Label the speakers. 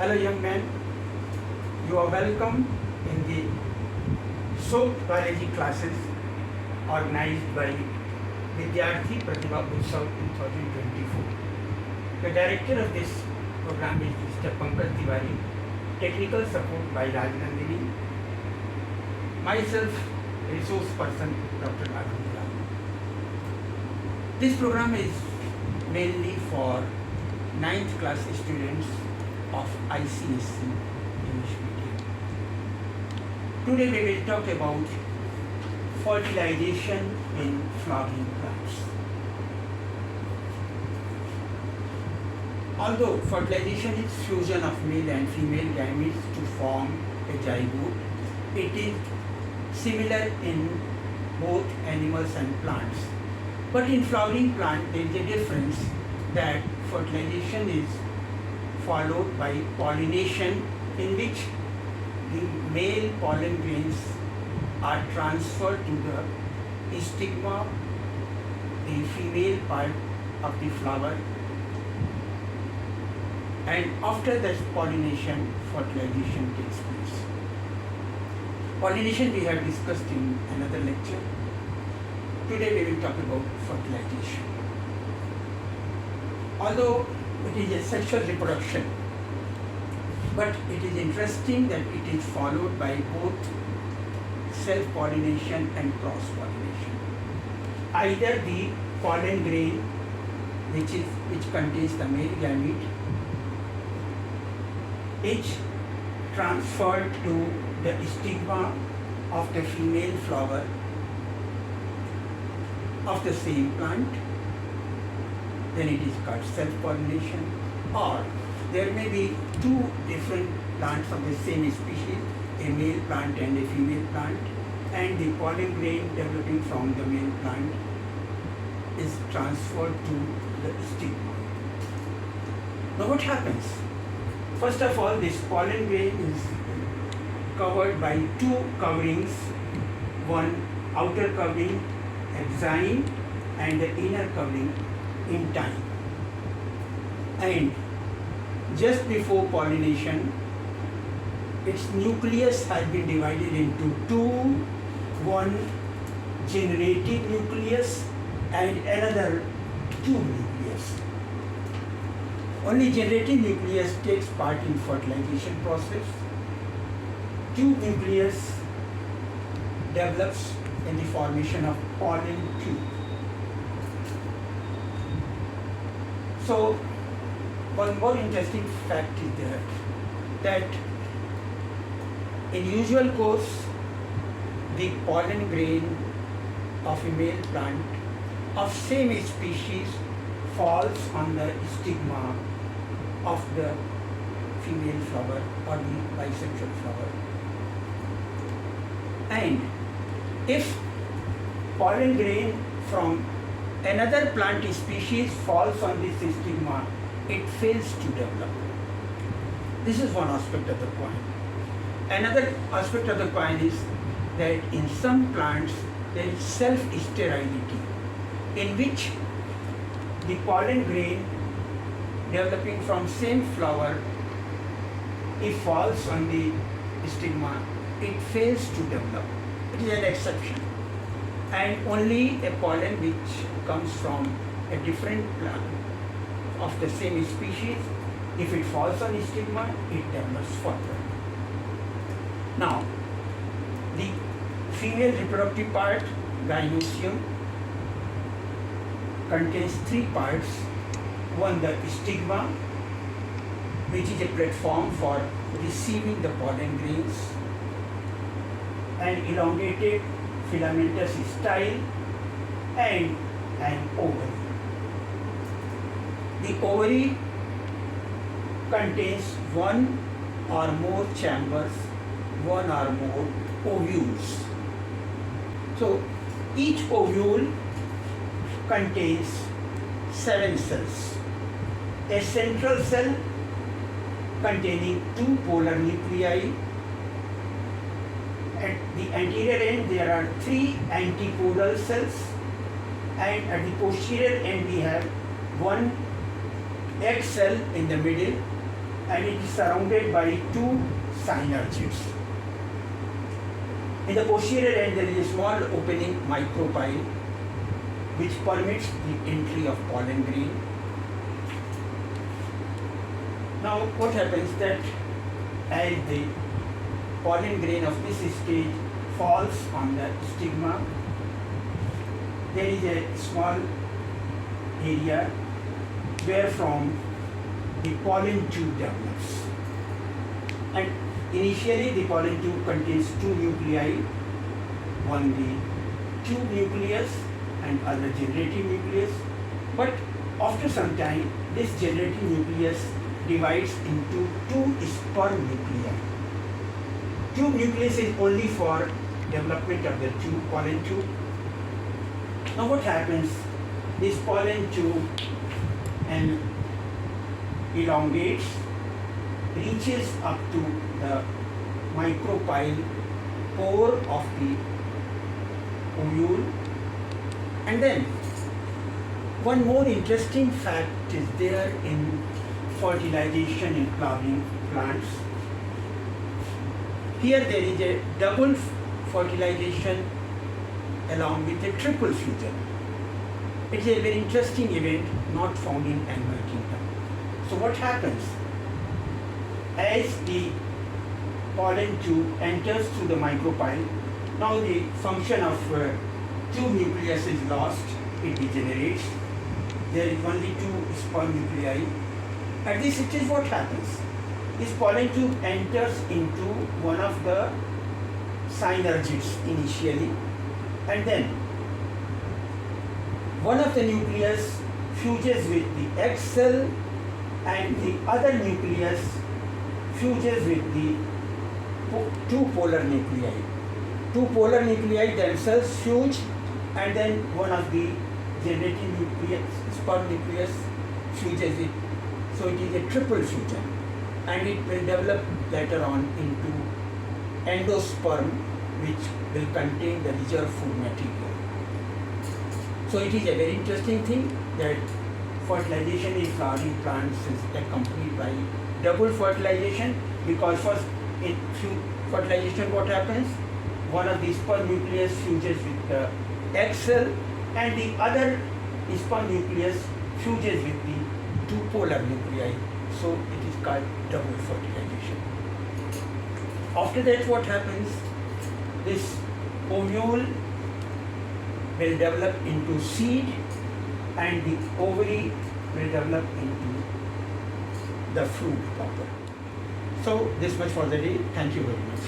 Speaker 1: Hello young man, you are welcome in the soap biology classes organized by Vidyarthi Pratibha Utsav 2024. The director of this program is Mr. Pankaj Tiwari, technical support by Rajnandini, myself resource person Dr.Agam Dayal. This program is mainly for 9th class students of ICSE English medium. Today we will talk about fertilization in flowering plants. Although fertilization is fusion of male and female gametes to form a zygote, it is similar in both animals and plants. But in flowering plant there is a difference that fertilization is followed by pollination, in which the male pollen grains are transferred to the stigma, the female part of the flower, and after that pollination, fertilization takes place. Pollination we have discussed in another lecture. Today we will talk about fertilization. Although it is a sexual reproduction, but it is interesting that it is followed by both self-pollination and cross-pollination. Either the pollen grain, which contains the male gamete, is transferred to the stigma of the female flower of the same plant, then it is called self-pollination. Or there may be two different plants of the same species, a male plant and a female plant, and the pollen grain developing from the male plant is transferred to the stigma. Now what happens? First of all, this pollen grain is covered by two coverings, one outer covering, exine, and the inner covering in time. And just before pollination, its nucleus has been divided into two, one generative nucleus and another tube nucleus. Only generative nucleus takes part in fertilization process. Tube nucleus develops in the formation of pollen tube. So, one more interesting fact is there that in usual course, the pollen grain of a male plant of same species falls on the stigma of the female flower or the bisexual flower. And if pollen grain from another plant species falls on this stigma, it fails to develop. This is one aspect of the coin. Another aspect of the coin is that in some plants there is self-sterility, in which the pollen grain developing from same flower, if falls on the stigma, it fails to develop. It is an exception. And only a pollen which comes from a different plant of the same species, if it falls on stigma, it develops further. Now, the female reproductive part, gynecium, contains three parts. One, the stigma, which is a platform for receiving the pollen grains, an elongated filamentous style, and an ovary. The ovary contains one or more chambers, one or more ovules. So each ovule contains 7 cells. A central cell containing 2 polar nuclei. At the anterior end there are 3 antipodal cells, and at the posterior end we have one egg cell in the middle and it is surrounded by two synergids. In the posterior end, there is a small opening micropyle which permits the entry of pollen grain. Now, what happens that as the pollen grain of this stage falls on the stigma, there is a small area where from the pollen tube develops. And initially the pollen tube contains two nuclei, one the tube nucleus and other generative nucleus. But after some time, this generative nucleus divides into two sperm nuclei. Tube nucleus is only for development of the pollen tube. Now what happens? This pollen tube and elongates, reaches up to the micropyle pore of the ovule, and then one more interesting fact is there in fertilization in flowering plants. Here there is a double fertilization along with a triple fusion. It is a very interesting event not found in animal kingdom. So what happens? As the pollen tube enters through the micropyle, now the function of tube nucleus is lost, it degenerates. There is only two sperm nuclei. At this stage, what happens? This pollen tube enters into one of the synergids initially, and then one of the nucleus fuses with the egg cell and the other nucleus fuses with the two polar nuclei. Two polar nuclei themselves fuse, and then one of the generating nucleus, sperm nucleus, fuses it. So it is a triple fusion, and it will develop later on into endosperm, which will contain the reserve food material. So it is a very interesting thing that fertilization in flowering plants is accompanied by double fertilization, because first in fertilization what happens? One of the sperm nucleus fuses with the egg cell, and the other sperm nucleus fuses with the two polar nuclei. So it is called double fertilization. After that, what happens? This ovule will develop into seed, and the ovary will develop into the fruit proper. So this much for the day. Thank you very much.